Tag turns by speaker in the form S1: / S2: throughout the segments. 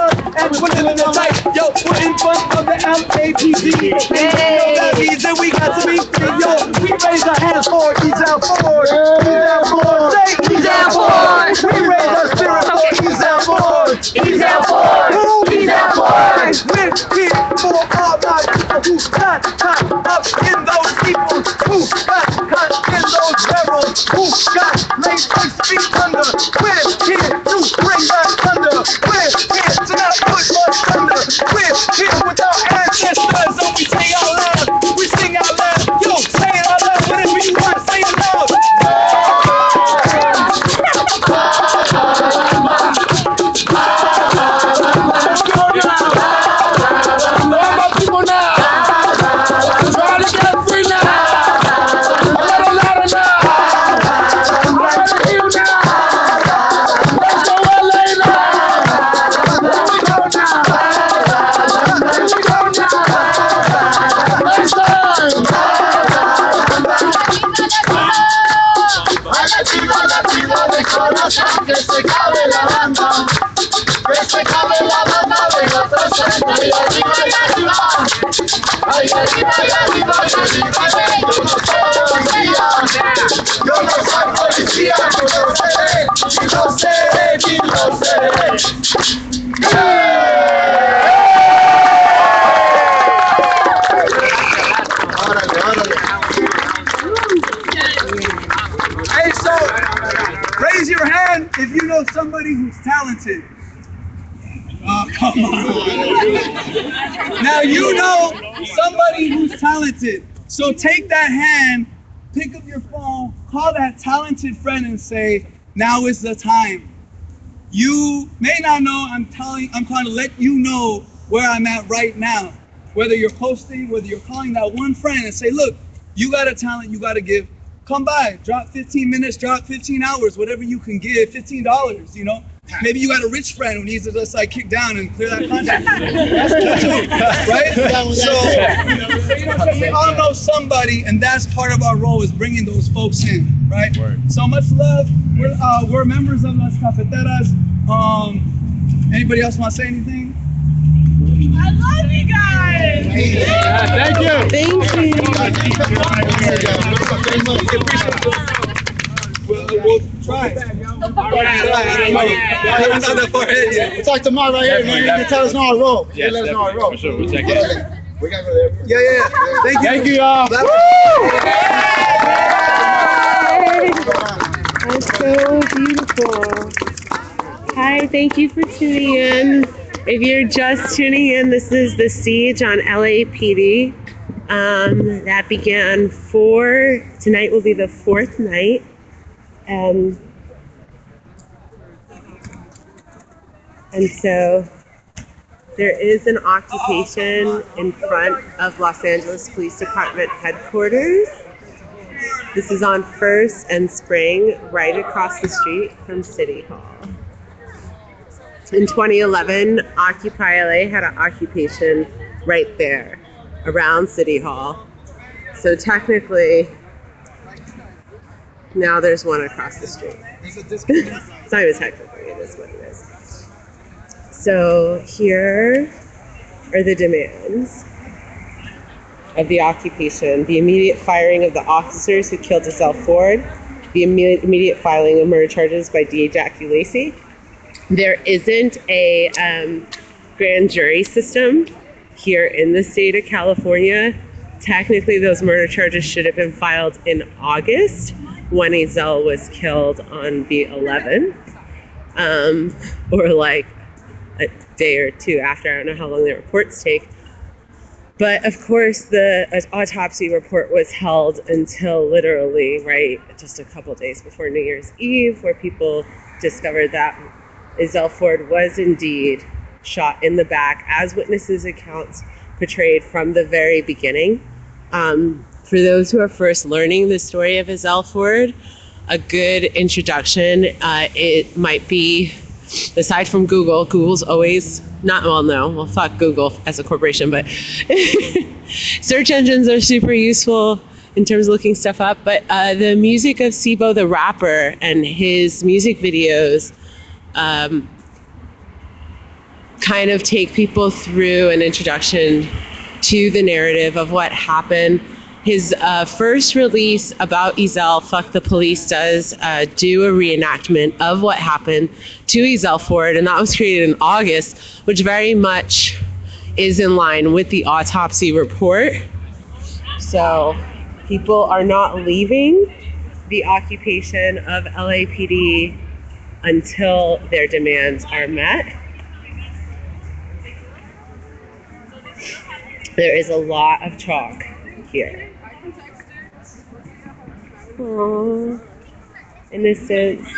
S1: blood and we're living it tight. Yo, we're in front of the LAPD. And that means that we got to be free. Yo, we raise our hands for Ezell Ford. Ezell Ford. Say Ezell Ford. We raise our spirit for Ezell Ford. Ezell Ford. Ezell Ford. We're here for all my people who got caught up in those people, who got caught in those barrels, who got laid 6 feet under. We're here to bring back thunder. We're here to not put much thunder. We're here with our ancestors, and we sing out loud. We sing out loud. Yo, say it out loud. Whatever you want, say it loud.
S2: Que se cabe la banda, que se cabe la banda de los 60 y arriba y arriba, ay arriba y arriba y arriba, yo no soy policía, yo no sé, y lo seré. Hey, so raise your hand if you know somebody who's talented. Oh, come on. Now you know somebody who's talented. So take that hand, pick up your phone, call that talented friend and say, now is the time. You may not know, I'm trying to let you know where I'm at right now. Whether you're posting, whether you're calling that one friend and say, look, you got a talent, you got to give. Come by, drop 15 minutes, drop 15 hours, whatever you can give, $15, you know? Maybe you got a rich friend who needs to just like kick down and clear that contract. That's cool too, right? So, we all know somebody, and that's part of our role is bringing those folks in, right? So much love. We're members of Las Cafeteras. Anybody else want to say anything?
S3: I love you guys!
S1: Yeah, thank you! We'll try.
S2: We'll talk tomorrow right here, man. You can tell us on our roll.
S4: Yes,
S2: let us know our roll.
S4: for sure. We'll check it out.
S2: We gotta go there.
S1: Yeah. Thank you, y'all.
S5: That's so beautiful. Hi, thank you for tuning in. If you're just tuning in, this is the siege on LAPD. That began tonight will be the 4th night. And so there is an occupation in front of Los Angeles Police Department headquarters. This is on 1st and Spring, right across the street from City Hall. In 2011, Occupy LA had an occupation right there around City Hall. So technically, now there's one across the street. It's not even technically, it is what it is. So here are the demands of the occupation: the immediate firing of the officers who killed Ezell Ford, the immediate filing of murder charges by DA Jackie Lacey. There isn't a grand jury system here in the state of California. Technically, those murder charges should have been filed in August when Ezell was killed on the 11th, or like a day or two after. I don't know how long the reports take. But of course, the autopsy report was held until literally, right, just a couple days before New Year's Eve, where people discovered that Ezell Ford was indeed shot in the back, as witnesses' accounts portrayed from the very beginning. For those who are first learning the story of Ezell Ford, a good introduction, it might be, aside from Google, Google's always fuck Google as a corporation, but search engines are super useful in terms of looking stuff up. But the music of Sibo the Rapper and his music videos kind of take people through an introduction to the narrative of what happened. His first release about Ezell, Fuck the Police, does do a reenactment of what happened to Ezell Ford, and that was created in August, which very much is in line with the autopsy report. So people are not leaving the occupation of LAPD until their demands are met. There is a lot of chalk here. Aww. Innocence.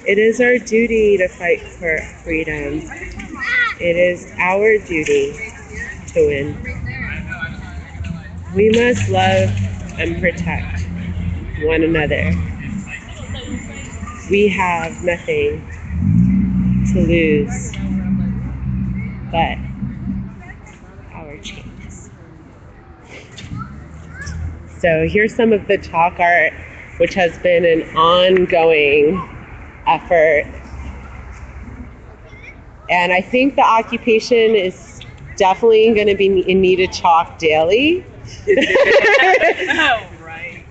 S5: It is our duty to fight for freedom. It is our duty to win. We must love and protect one another. We have nothing to lose but our chains. So here's some of the chalk art, which has been an ongoing effort. And I think the occupation is definitely going to be in need of chalk daily.
S3: Right.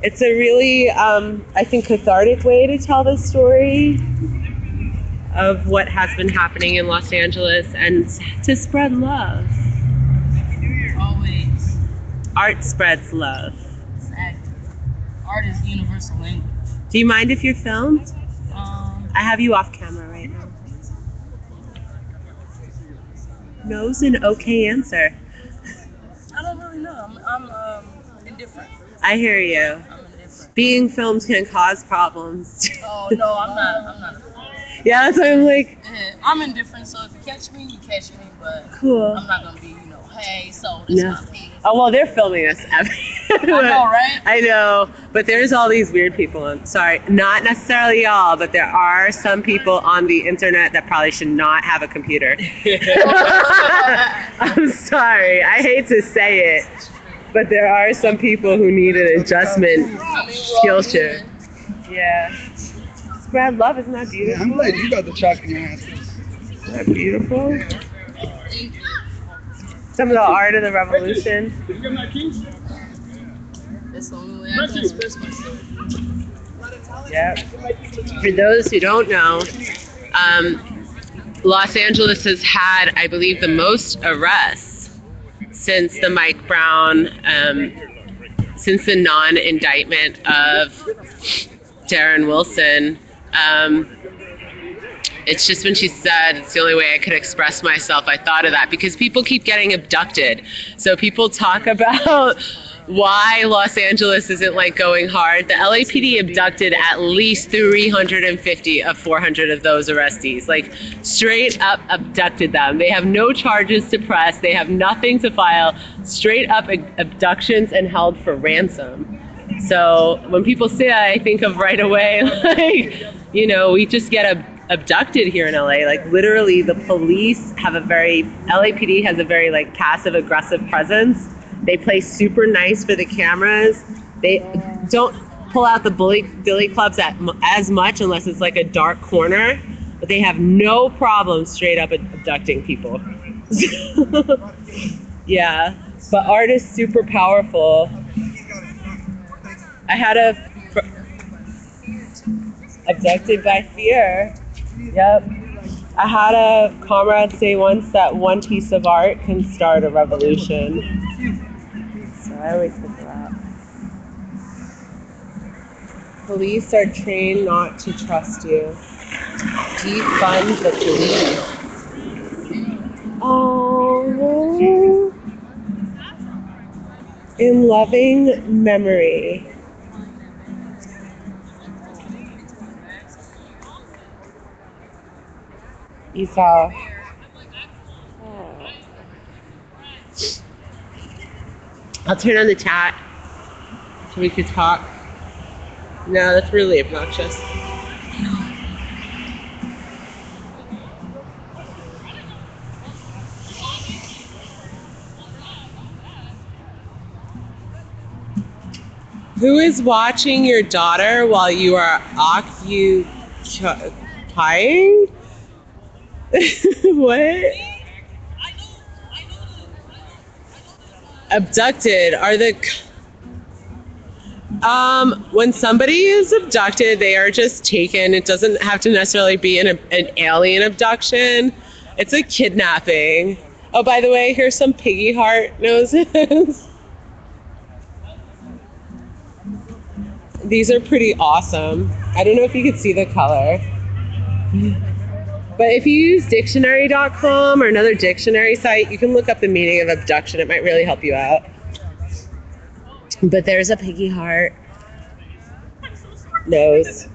S5: It's a really, I think, cathartic way to tell the story of what has been happening in Los Angeles and to spread love.
S3: Always.
S5: Art spreads love.
S3: Exactly. Art is universal language.
S5: Do you mind if you're filmed? I have you off camera right now. No's an okay answer.
S3: I don't really know. I'm indifferent.
S5: I hear you.
S3: I'm indifferent.
S5: Being filmed can cause problems.
S3: Oh no, I'm not.
S5: Yeah, that's why I'm like,
S3: I'm indifferent. So if you catch me, you catch me. But
S5: cool.
S3: I'm not gonna be, hey, so this
S5: No.
S3: my piece.
S5: Oh, well, they're filming us.
S3: I know, right?
S5: I know, but there's all these weird people. Sorry, not necessarily all, but there are some people on the internet that probably should not have a computer. I'm sorry. I hate to say it, but there are some people who need an adjustment skill shift. Yeah. Spread love, isn't that
S2: Yeah,
S5: beautiful?
S2: I'm glad you got the chalk in your hands.
S5: Isn't that beautiful? Some of the art of the revolution.
S3: That's the only way I can express myself.
S5: Yep. For those who don't know, Los Angeles has had, I believe, the most arrests since the Mike Brown, since the non-indictment of Darren Wilson. It's just when she said it's the only way I could express myself, I thought of that because people keep getting abducted. So people talk about why Los Angeles isn't like going hard. The LAPD abducted at least 350 of 400 of those arrestees, like straight up abducted them. They have no charges to press. They have nothing to file. Straight up abductions and held for ransom. So when people say that, I think of right away, like, we just get abducted here in LA. Like literally the police have LAPD has a very like passive aggressive presence. They play super nice for the cameras. They don't pull out the billy clubs as much unless it's like a dark corner, but they have no problem straight up abducting people. Yeah, but art is super powerful. I had abducted by fear. Yep. I had a comrade say once that one piece of art can start a revolution. So I always think of that. Police are trained not to trust you. Defund the police. Oh. In loving memory. Ezell. Oh. I'll turn on the chat so we could talk. No, that's really obnoxious. Who is watching your daughter while you are occupying? What? Abducted are the when somebody is abducted, they are just taken. It doesn't have to necessarily be an alien abduction. It's a kidnapping. Oh, by the way, here's some piggy heart noses. These are pretty awesome. I don't know if you can see the color. But if you use dictionary.com or another dictionary site, you can look up the meaning of abduction. It might really help you out. But there's a piggy heart nose.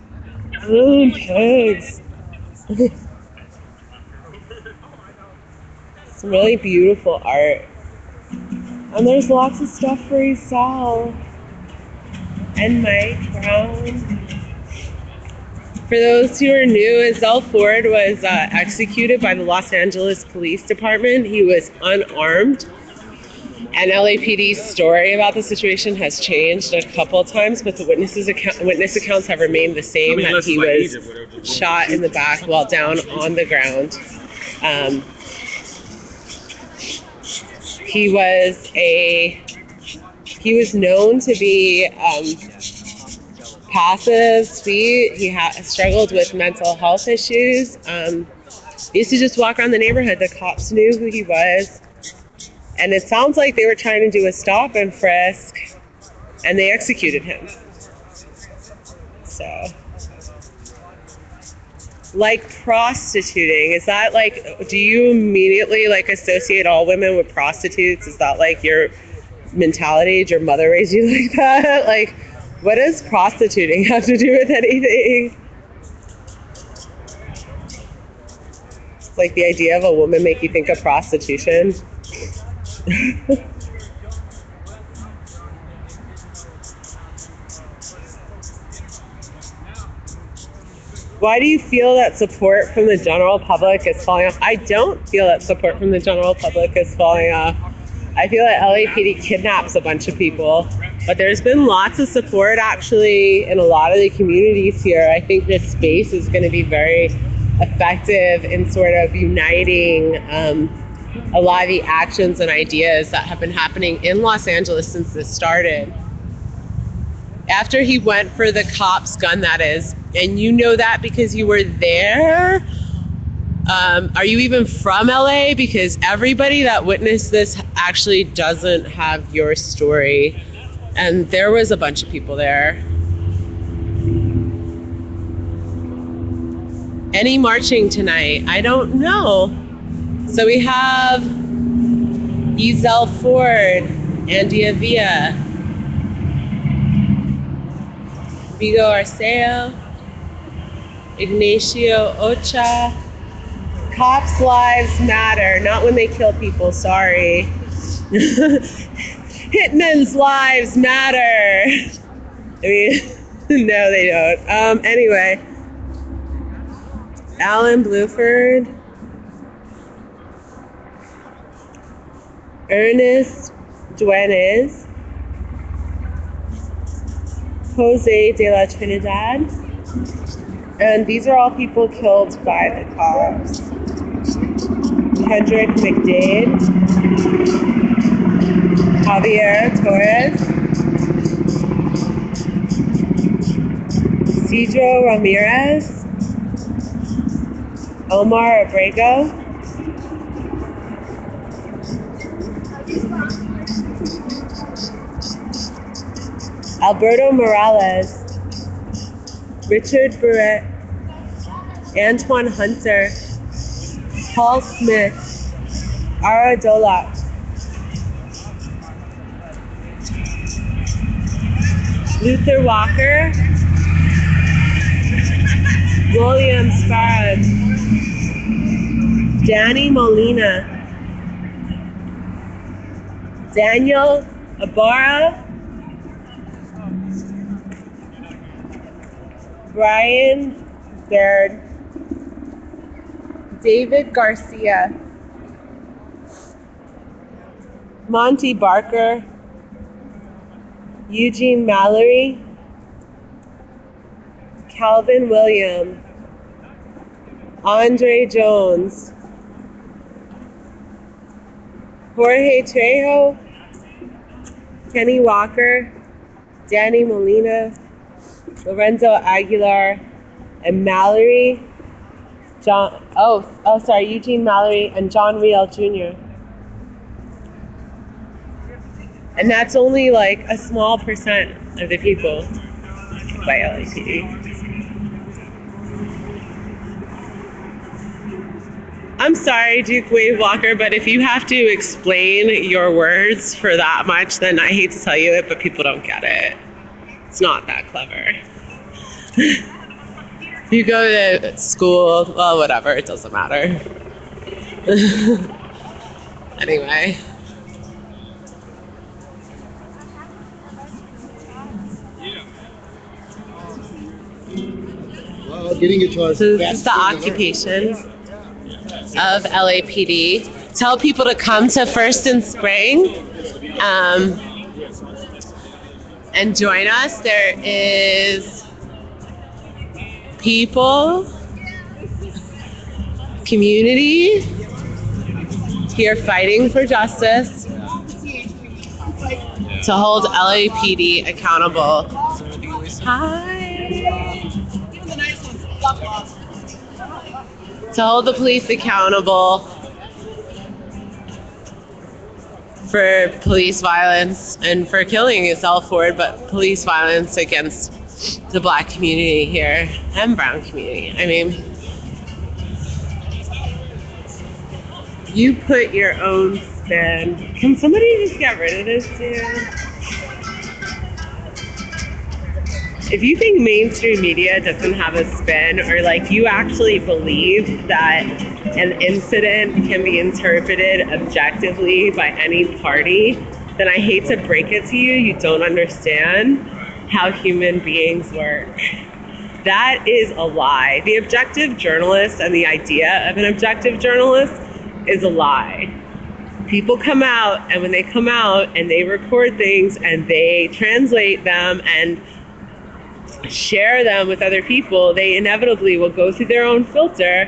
S5: Oh, pigs. Some really beautiful art. And there's lots of stuff for Isel and Mike Brown. For those who are new, Isel Ford was executed by the Los Angeles Police Department. He was unarmed. And LAPD's story about the situation has changed a couple of times, but the witness accounts have remained the same, that he was shot in the back while down on the ground. He was known to be passive speed. He struggled with mental health issues. He used to just walk around the neighborhood. The cops knew who he was. And it sounds like they were trying to do a stop and frisk, and they executed him. So, like prostituting, is that like, do you immediately like associate all women with prostitutes? Is that like your mentality? Did your mother raise you like that? Like, what does prostituting have to do with anything? It's like the idea of a woman make you think of prostitution. Why do you feel that support from the general public is falling off? I don't feel that support from the general public is falling off. I feel that LAPD kidnaps a bunch of people, but there's been lots of support actually in a lot of the communities here. I think this space is going to be very effective in sort of uniting a lot of the actions and ideas that have been happening in Los Angeles since this started. After he went for the cop's gun, that is, and you know that because you were there. Are you even from LA? Because everybody that witnessed this actually doesn't have your story. And there was a bunch of people there. Any marching tonight? I don't know. So we have Isel Ford, Andy Avila, Vigo Arceo, Ignacio Ocha. Cops' lives matter, not when they kill people, sorry. Hitmen's lives matter. I mean, no, they don't. Anyway, Alan Bluford, Ernest Duenes, Jose de la Trinidad, and these are all people killed by the cops. Kendrick McDade, Javier Torres, Cedro Ramirez, Omar Abrego, Alberto Morales, Richard Barrett, Antoine Hunter, Paul Smith, Ara Dolak, Luther Walker, William Sparrow, Danny Molina, Daniel Ibarra, Brian Baird, David Garcia, Monty Barker, Eugene Mallory, Calvin William, Andre Jones, Jorge Trejo, Kenny Walker, Danny Molina, Lorenzo Aguilar, and Mallory, Eugene Mallory and John Riel Jr. And that's only like a small percent of the people by LAPD. I'm sorry, Duke Wave Walker, but if you have to explain your words for that much, then I hate to tell you it, but people don't get it. It's not that clever. You go to school, well, whatever, it doesn't matter. Anyway.
S4: Well, getting it to us.
S5: So this is the occupation of LAPD. Tell people to come to First and Spring and join us. There is people, community here fighting for justice to hold LAPD accountable. Hi. To hold the police accountable for police violence and for killing is all forward, but police violence against the Black community here and brown community. I mean, you put your own spin. Can somebody just get rid of this, dude? If you think mainstream media doesn't have a spin, or like you actually believe that an incident can be interpreted objectively by any party, then I hate to break it to you, you don't understand how human beings work. That is a lie. The objective journalist and the idea of an objective journalist is a lie. People come out, and when they come out and they record things and they translate them and share them with other people, they inevitably will go through their own filter.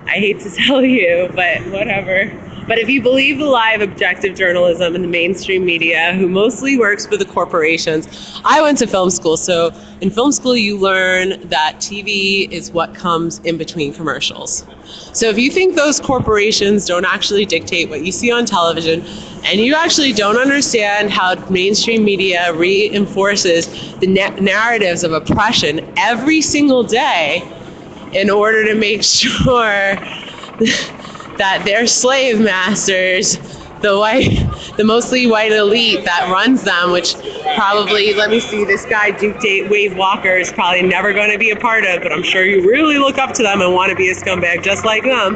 S5: I hate to tell you, but whatever. But if you believe the lie of objective journalism in the mainstream media, who mostly works for the corporations, I went to film school, so in film school you learn that TV is what comes in between commercials. So if you think those corporations don't actually dictate what you see on television, and you actually don't understand how mainstream media reinforces the narratives of oppression every single day in order to make sure that their slave masters, the mostly white elite that runs them, which probably, let me see, this guy Duke Wave Walker is probably never going to be a part of, but I'm sure you really look up to them and want to be a scumbag just like them.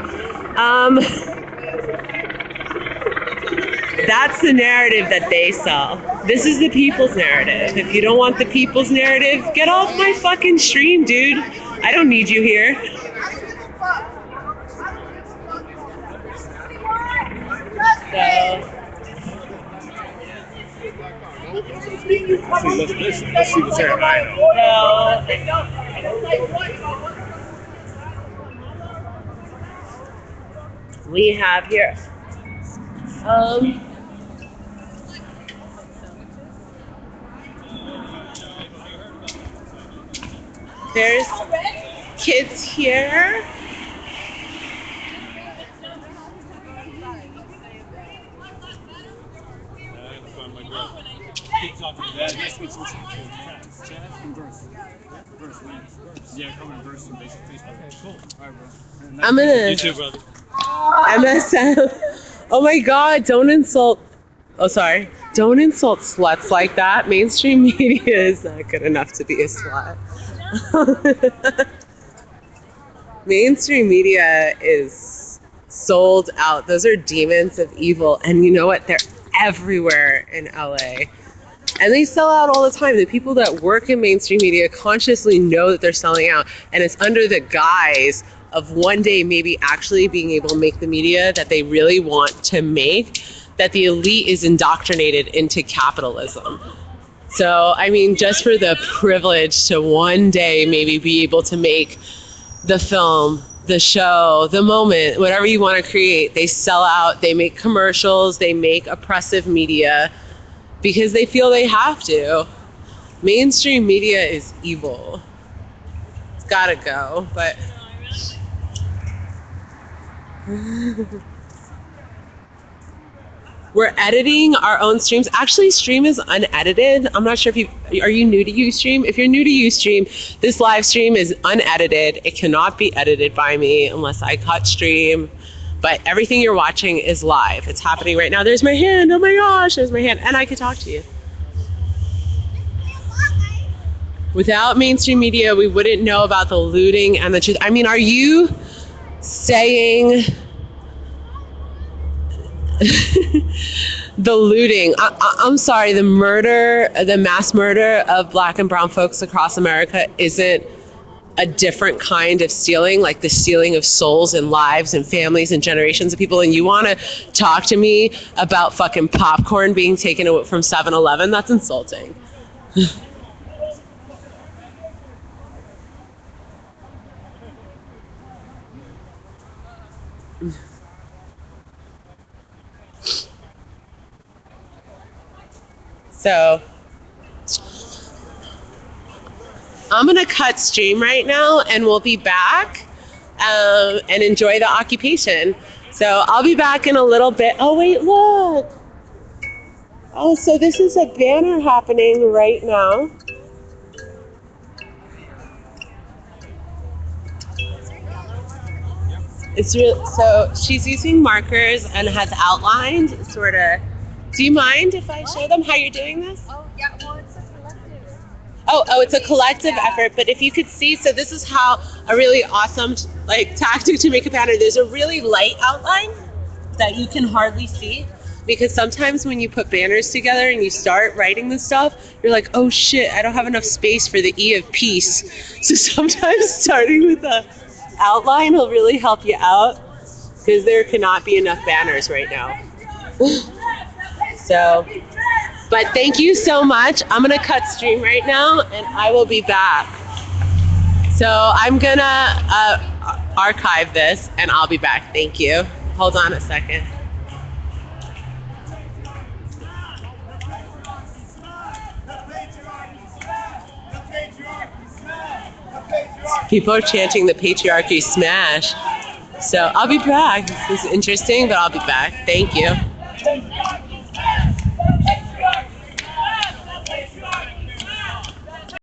S5: That's the narrative that they sell. This is the people's narrative. If you don't want the people's narrative, get off my fucking stream, dude. I don't need you here.
S4: Let's see what's happening.
S5: We have here. There's kids here. I'm gonna.
S4: You too, brother.
S5: MSM. Oh my God! Don't insult. Oh, sorry. Don't insult sluts like that. Mainstream media is not good enough to be a slut. Mainstream media is sold out. Those are demons of evil, and you know what? They're everywhere in LA. And they sell out all the time. The people that work in mainstream media consciously know that they're selling out, and it's under the guise of one day maybe actually being able to make the media that they really want to make, that the elite is indoctrinated into capitalism. So, I mean, just for the privilege to one day maybe be able to make the film, the show, the moment, whatever you want to create. They sell out, they make commercials, they make oppressive media because they feel they have to. Mainstream media is evil. It's gotta go, but we're editing our own streams. Actually, Stream is unedited. I'm not sure if are you new to Ustream? If you're new to Ustream, this live stream is unedited. It cannot be edited by me unless I cut Stream. But everything you're watching is live. It's happening right now. There's my hand. Oh my gosh, there's my hand. And I could talk to you. Without mainstream media, we wouldn't know about the looting and the truth. I mean, are you saying the looting, I'm sorry, the murder, the mass murder of Black and brown folks across America isn't a different kind of stealing, like the stealing of souls and lives and families and generations of people, and you want to talk to me about fucking popcorn being taken away from 7-Eleven? That's insulting. So I'm gonna cut Stream right now and we'll be back and enjoy the occupation. So I'll be back in a little bit. Oh wait, look. Oh, so this is a banner happening right now. It's real. So she's using markers and has outlined sort of. Do you mind if I show them how you're doing this?
S6: Oh, yeah, well, it's a collective.
S5: Oh, it's a collective effort. But if you could see, so this is how a really awesome like tactic to make a banner. There's a really light outline that you can hardly see, because sometimes when you put banners together and you start writing this stuff, you're like, oh shit, I don't have enough space for the E of peace. So sometimes starting with the outline will really help you out, because there cannot be enough banners right now. So, but thank you so much. I'm gonna cut Stream right now and I will be back. So I'm gonna archive this and I'll be back. Thank you. Hold on a second. People are chanting the patriarchy smash. So I'll be back. This is interesting, but I'll be back. Thank you.